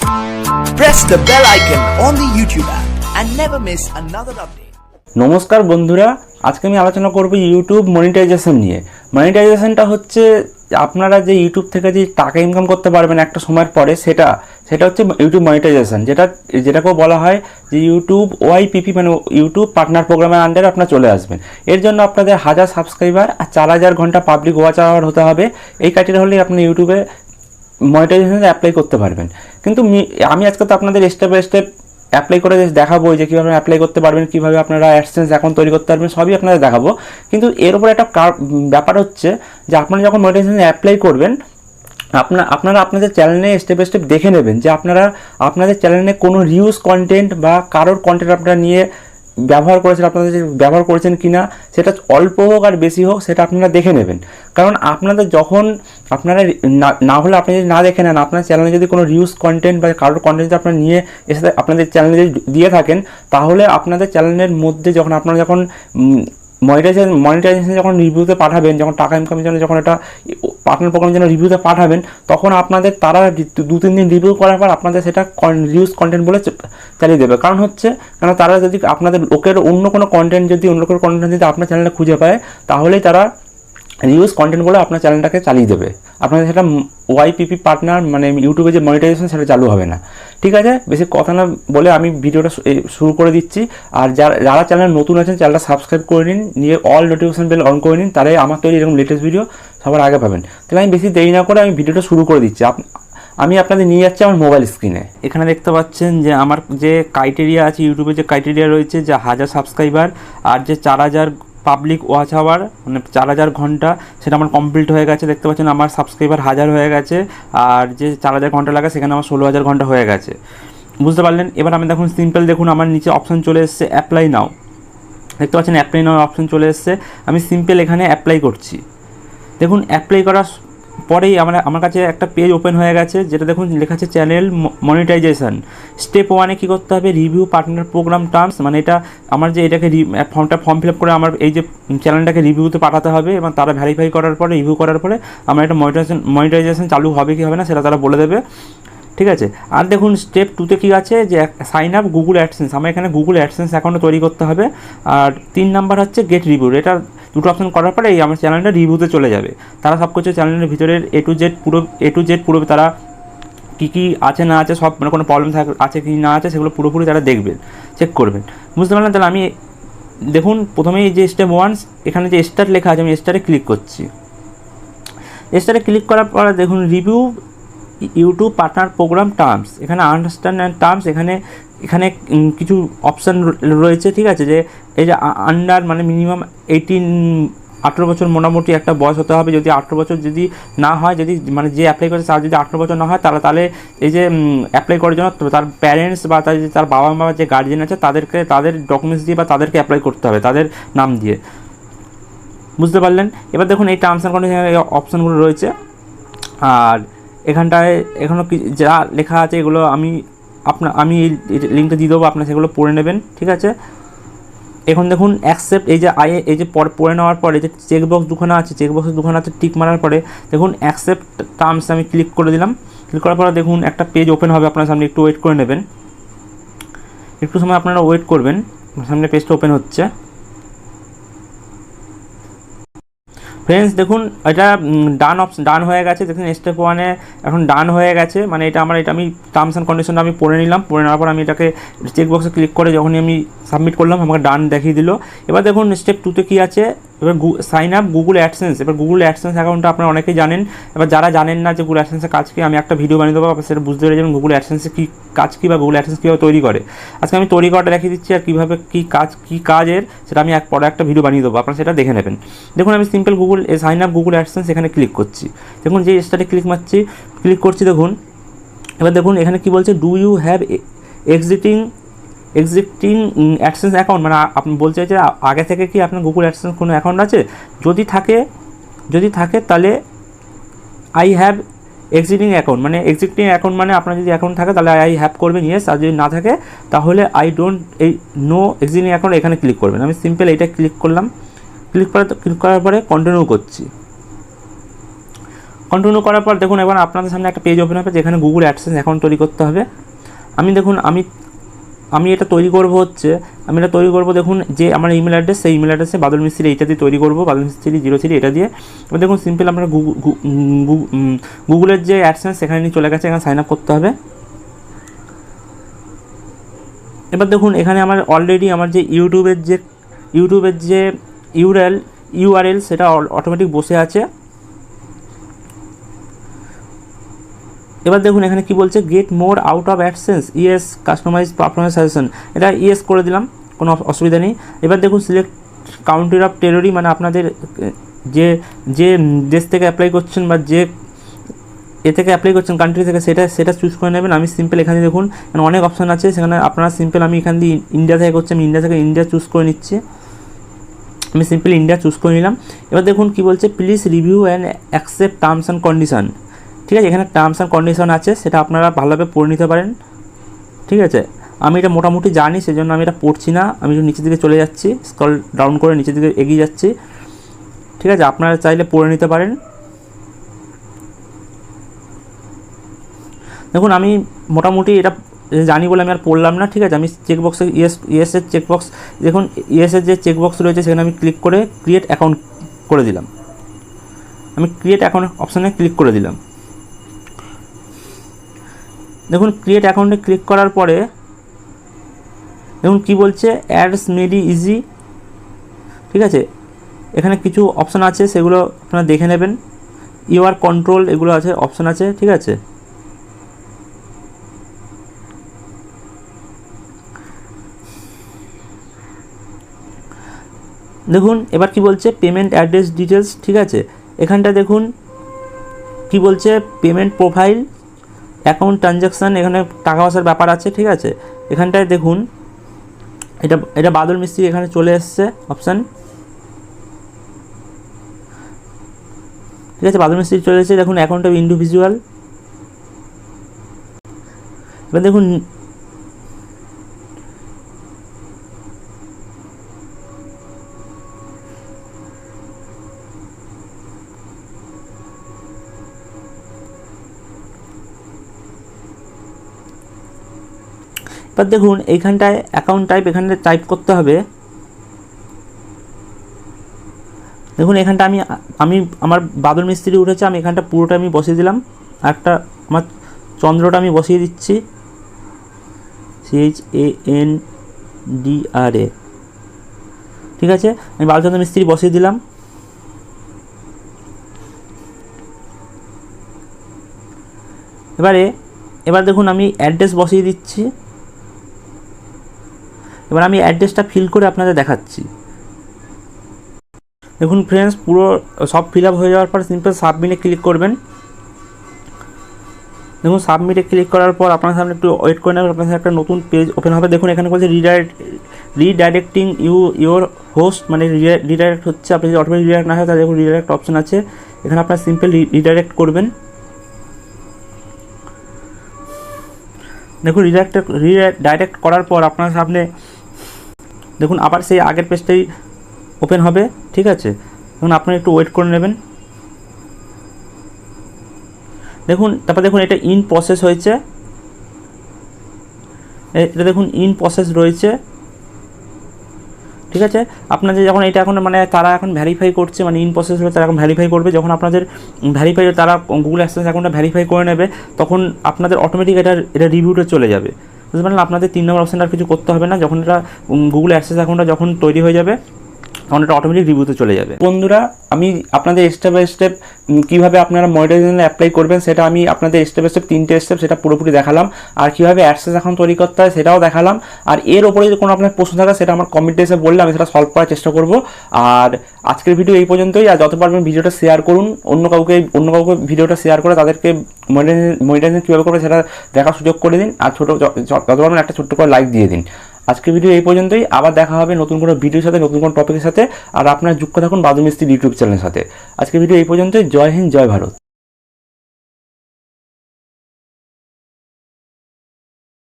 Press the bell icon on the YouTube app and never miss another update. নমস্কার বন্ধুরা, আজকে আমি আলোচনা করব ইউটিউব মনিটাইজেশন নিয়ে। মনিটাইজেশনটা হচ্ছে আপনারা যে ইউটিউব থেকে যে টাকা ইনকাম করতে পারবেন একটা সময়ের পরে, সেটা হচ্ছে ইউটিউব মনিটাইজেশন, যেটাকেও বলা হয় যে ইউটিউব ওআইপিপি, মানে ইউটিউব পার্টনার প্রোগ্রামের আন্ডারে আপনারা চলে আসবেন। এর জন্য আপনাদের 1000 সাবস্ক্রাইবার আর 4000 ঘন্টা পাবলিক ওয়াচ আওয়ার হতে হবে। এই ক্রাইটেরিয়া হলেই আপনি ইউটিউবে মনিটাইজেশনে অ্যাপ্লাই করতে পারবেন। কিন্তু আমি আজকে তো আপনাদের স্টেপ বাই স্টেপ অ্যাপ্লাই করে দেখাবো যে কীভাবে অ্যাপ্লাই করতে পারবেন, কীভাবে আপনারা অ্যাডসেন্স অ্যাকাউন্ট তৈরি করতে পারবেন, সবই আপনাদের দেখাবো। কিন্তু এর উপর একটা ব্যাপার হচ্ছে যে আপনারা যখন মনিটাইজেশনে অ্যাপ্লাই করবেন, আপনারা আপনাদের চ্যানেলে স্টেপ বাই স্টেপ দেখে নেবেন যে আপনাদের চ্যানেলে কোনো রিউজ কন্টেন্ট বা কারোর কন্টেন্ট আপনারা নিয়ে ব্যবহার করেছেন কিনা, সেটা অল্প হোক আর বেশি হোক সেটা আপনারা দেখে নেবেন। কারণ আপনারা না হলে আপনি যদি না দেখে নেন, আপনার চ্যানেলে যদি কোনো রিউজ কন্টেন্ট বা কারোর কন্টেন্ট আপনারা নিয়ে এসে আপনাদের চ্যানেলে দিয়ে থাকেন, তাহলে আপনাদের চ্যানেলের মধ্যে আপনারা যখন মনিটাইজেশন যখন রিভিউতে পাঠাবেন, যখন টাকা ইনকামের জন্য যখন এটা পার্টনার প্রোগ্রামের জন্য রিভিউতে পাঠাবেন, তখন আপনাদের তারা 2-3 দিন রিভিউ করার পর আপনাদের সেটা রিউজ কন্টেন্ট বলে চালিয়ে দেবে। কারণ তারা যদি আপনাদের অন্য কোনো কন্টেন্ট যদি আপনার চ্যানেলে খুঁজে পায়, তাহলেই তারা রিউজ কন্টেন্টগুলো আপনার চ্যানেলটাকে চালিয়ে দেবে। আপনাদের সেটা ওআইপিপি পার্টনার, মানে ইউটিউবে যে মনিটাইজেশন, সেটা চালু হবে না। ঠিক আছে, বেশি কথা না বলে আমি ভিডিওটা শুরু করে দিচ্ছি। আর যারা চ্যানেল নতুন আছেন, চ্যানেলটা সাবস্ক্রাইব করে নিন, নিয়ে অল নোটিফিকেশন বেল অন করে নিন, তাহলে আমার তৈরি এরকম লেটেস্ট ভিডিও সবার আগে পাবেন। তাহলে আমি বেশি দেরি না করে আমি ভিডিওটা শুরু করে দিচ্ছি। আমি আপনাদের নিয়ে যাচ্ছি আমার মোবাইল স্ক্রিনে। এখানে দেখতে পাচ্ছেন যে আমার যে ক্রাইটেরিয়া আছে, ইউটিউবে যে ক্রাইটেরিয়া রয়েছে, যে 1000 সাবস্ক্রাইবার আর যে 4000 পাবলিক ওয়াচ আওয়ার, মানে 4000 ঘন্টা, সেটা আমার কমপ্লিট হয়ে গেছে। দেখতে পাচ্ছেন আমার সাবস্ক্রাইবার 1000 হয়ে গেছে, আর যে 4000 ঘন্টা লাগে সেখানে আমার 16000 ঘন্টা হয়ে গেছে। বুঝতে পারলেন? এবার আমি দেখুন আমার নিচে অপশান চলে এসছে অ্যাপ্লাই নাও। দেখতে পাচ্ছেন অ্যাপ্লাই নাও অপশান চলে এসছে। আমি সিম্পল এখানে অ্যাপ্লাই করছি। দেখুন অ্যাপ্লাই করার পরেই আমার কাছে একটা পেজ ওপেন হয়ে গেছে, যেটা দেখুন লেখা আছে চ্যানেল মনিটাইজেশন। স্টেপ 1-এ কী করতে হবে, রিভিউ পার্টনার প্রোগ্রাম টার্মস, মানে এটা আমার যে এটাকে ফর্ম ফিল আপ করে আমার এই যে চ্যানেলটাকে রিভিউতে পাঠাতে হবে, এবং তারা ভেরিফাই করার পরে, রিভিউ করার পরে আমার এটা মনিটাইজেশন চালু হবে কি হবে না সেটা তারা বলে দেবে। ঠিক আছে। আর দেখুন স্টেপ 2-তে কী আছে, যে সাইন আপ গুগল অ্যাডসেন্স। আমার এখানে গুগল অ্যাডসেন্স অ্যাকাউন্ট তৈরি করতে হবে। আর 3 নাম্বার হচ্ছে গেট রিভিউ। এটা দুটো অপশন করার পরে আমার চ্যানেলটা রিভিউতে চলে যাবে। তারা সব কিছু চ্যানেলের ভিতরের এ টু জেড পুরো তারা কী আছে না আছে, সব মানে কোনো প্রবলেম আছে কি না আছে, সেগুলো পুরোপুরি তারা দেখবেন, চেক করবেন। বুঝতে পারলেন? তাহলে আমি দেখুন প্রথমেই যে স্টেপ 1, এখানে যে স্টার্ট লেখা আছে, আমি স্টারে ক্লিক করছি। স্টারে ক্লিক করার পরে দেখুন review YouTube partner program terms, এখানে আন্ডারস্ট্যান্ড অ্যান্ড টার্মস, এখানে কিছু অপশান রয়েছে। ঠিক আছে, যে এই যে আন্ডার, মানে মিনিমাম 18 বছর মোটামুটি একটা বয়স হতে হবে। যদি 18 বছর যদি না হয়, যদি মানে যে অ্যাপ্লাই করেছে তার যদি 18 বছর না হয়, তাহলে এই যে অ্যাপ্লাই করার জন্য তার প্যারেন্টস বা তার বাবা মা যে গার্জিয়ান আছে তাদের ডকুমেন্টস দিয়ে বা তাদেরকে অ্যাপ্লাই করতে হবে তাদের নাম দিয়ে। বুঝতে পারলেন? এবার দেখুন এই টার্মস অ্যান্ড কন্ডিশন অপশানগুলো রয়েছে। আর এখানটায় এখনও যা লেখা আছে এগুলো আমি লিঙ্কটা দিয়ে দেবো, আপনারা সেগুলো পড়ে নেবেন। ঠিক আছে। এখন দেখুন অ্যাকসেপ্ট, এই যে পড়ে নেওয়ার পরে যে চেকবক্স দুখানা আছে, টিক মারার পরে দেখুন অ্যাকসেপ্ট টার্মস আমি ক্লিক করে দিলাম। ক্লিক করার পরে দেখুন একটা পেজ ওপেন হবে আপনার সামনে, একটু ওয়েট করে নেবেন, একটু সময় আপনারা ওয়েট করবেন। সামনে পেজটা ওপেন হচ্ছে। ফ্রেন্ডস দেখুন এটা ডান হয়ে গেছে। দেখুন স্টেপ 1-এ এখন ডান হয়ে গেছে, মানে এটা আমি টার্মস অ্যান্ড কন্ডিশনটা আমি পড়ে নিলাম। পড়ে নেওয়ার পর আমি এটাকে চেকবক্সে ক্লিক করে যখনই আমি সাবমিট করলাম, আমাকে ডান দেখিয়ে দিল। এবার দেখুন স্টেপ 2-তে কী আছে, এবার সাইন আপ গুগল অ্যাডসেন্স। এবার গুগল অ্যাডসেন্স অ্যাকাউন্টটা আপনারা অনেকেই জানেন। এবার যারা জানেন না যে গুগল অ্যাডসেন্সের কাজ কি, আমি একটা ভিডিও বানিয়ে দেবো, সেটা বুঝতে পেরে যাবেন গুগল অ্যাডসেন্সের কী কাজ কী, বা গুগল অ্যাডসেন্স কীভাবে তৈরি করে। আজকে আমি তৈরি করাটা দেখিয়ে দিচ্ছি, আর কীভাবে কী কাজের সেটা আমি পরে একটা ভিডিও বানিয়ে দেবো, আপনারা সেটা দেখে নেবেন। দেখুন আমি simple sign up Google AdSense এখানে ক্লিক করছি। দেখুন যে স্টারে ক্লিক করছি। দেখুন এবার দেখুন এখানে কি বলছে, do you have existing AdSense account, মানে আপনি বলতে চাইছে আগে থেকে কি আপনার গুগল অ্যাডসেন্স কোনো অ্যাকাউন্ট আছে। যদি থাকে তাহলে আই হ্যাভ এক্সিস্টিং অ্যাকাউন্ট, মানে আপনার যদি অ্যাকাউন্ট থাকে তাহলে আই হ্যাভ করবেন ইয়েস, আর যদি না থাকে তাহলে I don't know existing account এখানে ক্লিক করবেন। আমি সিম্পল এইটা ক্লিক করলাম। ক্লিক করার পরে কন্টিনিউ করছি। কন্টিনিউ করার পর দেখুন এবার আপনাদের সামনে একটা পেজ ওপেন হবে যেখানে গুগল অ্যাডসেন্স অ্যাকাউন্ট তৈরি করতে হবে। আমি এটা তৈরি করব আমি এটা তৈরি করব দেখুন যে আমার ইমেল অ্যাড্রেস, সেই ইমেল অ্যাড্রেসে বাদল মিস্ত্রি এইটা দিয়ে তৈরি করব, বাদল মিস্ত্রি 03 এটা দিয়ে। এবার দেখুন সিম্পল আপনারা গুগলের যে অ্যাডসেন্স সেখানে নিয়ে চলে গেছে, এখানে সাইন আপ করতে হবে। এবার দেখুন এখানে আমার অলরেডি আমার যে ইউটিউবের যে ইউআরএল সেটা অটোমেটিক বসে আছে। এবার দেখুন এখানে কি বলছে, get more out of AdSense, yes customise performance suggestion, এটা ইয়েস করে দিলাম, কোনো অসুবিধা নেই। এবার দেখুন সিলেক্ট কাউন্ট্রি অফ টেরিটরি, মানে আপনাদের যে দেশ থেকে অ্যাপ্লাই করছেন বা যে থেকে অ্যাপ্লাই করছেন কান্ট্রি থেকে সেটা চুজ করে নেবেন। আমি সিম্পল এখানে দেখুন অনেক অপশান আছে, সেখানে আপনারা সিম্পল আমি এখান দিয়ে ইন্ডিয়া থেকে করছি, আমি ইন্ডিয়া চুজ করে নিচ্ছি। আমি সিম্পল ইন্ডিয়া চুজ করে নিলাম। এবার দেখুন কি বলছে, please review and accept terms and condition. ঠিক আছে, এখানে টার্মস অ্যান্ড কন্ডিশন আছে, সেটা আপনারা ভালোভাবে পড়ে নিতে পারেন। ঠিক আছে, আমি এটা মোটামুটি জানি, সেজন্য আমি এটা পড়ছি না, আমি একটু নিচের দিকে চলে যাচ্ছি, স্ক্রল ডাউন করে নিচের দিকে এগিয়ে যাচ্ছি। ঠিক আছে, আপনারা চাইলে পড়ে নিতে পারেন। দেখুন আমি মোটামুটি এটা জানি বলে আমি আর পড়লাম না। ঠিক আছে, আমি চেকবক্সে ইয়েসের চেকবক্স, দেখুন ইয়েসের যে চেকবক্স রয়েছে সেখানে আমি ক্লিক করে ক্রিয়েট অ্যাকাউন্ট করে দিলাম। আমি ক্রিয়েট অ্যাকাউন্ট অপশানে ক্লিক করে দিলাম। দেখুন ক্রিয়েট অ্যাকাউন্টে ক্লিক করার পরে দেখুন কি বলছে, অ্যাডস মেডি ইজি। ঠিক আছে, এখানে কিছু অপশান আছে, সেগুলো আপনারা দেখে নেবেন। ইউআর কন্ট্রোল এগুলো আছে, অপশান আছে। ঠিক আছে, দেখুন এবার কি বলছে, পেমেন্ট অ্যাড্রেস ডিটেলস। ঠিক আছে, এখানটা দেখুন কি বলছে, পেমেন্ট প্রোফাইল, অ্যাকাউন্ট ট্রানজ্যাকশান, এখানে টাকা পয়সার ব্যাপার আছে। ঠিক আছে, এখানটায় দেখুন এটা বাদল মিস্ত্রি এখানে চলে এসছে অপশান। ঠিক আছে, বাদল মিস্ত্রি চলে এসেছে। দেখুন অ্যাকাউন্ট অফ ইন্ডিভিজুয়াল। এবার দেখুন এইখানটায় অ্যাকাউন্ট টাইপ, এখানে টাইপ করতে হবে। দেখুন এখানটা আমি আমার বাদল মিস্ত্রি উঠেছে, আমি এখানটা পুরোটা আমি বসিয়ে দিলাম। একটা আমার চন্দ্রটা আমি বসিয়ে দিচ্ছি, CHANDRA। ঠিক আছে, আমি বালচন্দ্র মিস্ত্রি বসিয়ে দিলাম। এবার দেখুন আমি অ্যাড্রেস বসিয়ে দিচ্ছি। এবার আমি অ্যাড্রেসটা ফিল করে আপনাদের দেখাচ্ছি। দেখুন ফ্রেন্ডস, পুরো সব ফিল আপ হয়ে যাওয়ার পর সিম্পল সাবমিটে ক্লিক করবেন। দেখুন সাবমিটে ক্লিক করার পর আপনার সামনে একটু ওয়েট করে নেবেন, আপনার সামনে একটা নতুন পেজ ওপেন হবে। দেখুন এখানে বলছে রিডাইরেক্টিং ইউর হোস্ট, মানে রিডাইরেক্ট হচ্ছে। আপনি যদি অটোমেটিক রিডাইরেক্ট না হয় তাহলে দেখুন রিডাইরেক্ট অপশন আছে, এখানে আপনার সিম্পল রিডাইরেক্ট করবেন। দেখুন রিডাইরেক্ট করার পর আপনার সামনে দেখুন আবার সেই আগের পেজটাই ওপেন হবে। ঠিক আছে, দেখুন আপনারা একটু ওয়েট করে নেবেন। তারপর দেখুন এটা ইন প্রসেস হয়েছে, এটা দেখুন ইন প্রসেস রয়েছে। ঠিক আছে, আপনাদের যখন এটা এখন মানে তারা এখন ভেরিফাই করছে, মানে ইন প্রসেস হলে তারা এখন ভেরিফাই করবে। যখন আপনাদের ভেরিফাই তারা গুগল অ্যাক্সেস অ্যাকাউন্টটা ভেরিফাই করে নেবে, তখন আপনাদের অটোমেটিক এটা রিভিউতে চলে যাবে। বুঝতে পারলেন, আপনাদের 3 নম্বর অপশানটা কিছু করতে হবে না। যখন এটা গুগল অ্যাক্সেস অ্যাকাউন্টটা যখন তৈরি হয়ে যাবে তখন এটা অটোমেটিক রিভিউতে চলে যাবে। বন্ধুরা, আমি আপনাদের স্টেপ বাই স্টেপ কীভাবে আপনারা মনিটাইজেশনে অ্যাপ্লাই করবেন সেটা আমি আপনাদের স্টেপ বাই স্টেপ 3টে স্টেপ সেটা পুরোপুরি দেখালাম। আর কীভাবে অ্যাডসেন্স অ্যাকাউন্ট তৈরি করতে হয় সেটাও দেখালাম। আর এর ওপরে যদি কোনো আপনার প্রশ্ন থাকে সেটা আমার কমেন্টে এসে বললে আমি সেটা সলভ করার চেষ্টা করব। আর আজকের ভিডিও এই পর্যন্তই। আর যত পারবেন ভিডিওটা শেয়ার করুন, অন্য কাউকে ভিডিওটা শেয়ার করে তাদেরকে মনিটাইজেশন কীভাবে করবে সেটা দেখার সুযোগ করে দিন। আর যত পারবেন একটা ছোট্ট করে লাইক দিয়ে দিন। আজকের ভিডিও এই পর্যন্তই, আবার দেখা হবে নতুন কোনো ভিডিওর সাথে, নতুন কোনো টপিকের সাথে। আর আপনারা যুক্ত থাকুন বাদল মিস্ত্রি ইউটিউব চ্যানেলের সাথে। আজকের ভিডিও এই পর্যন্তই। জয় হিন্দ, জয় ভারত।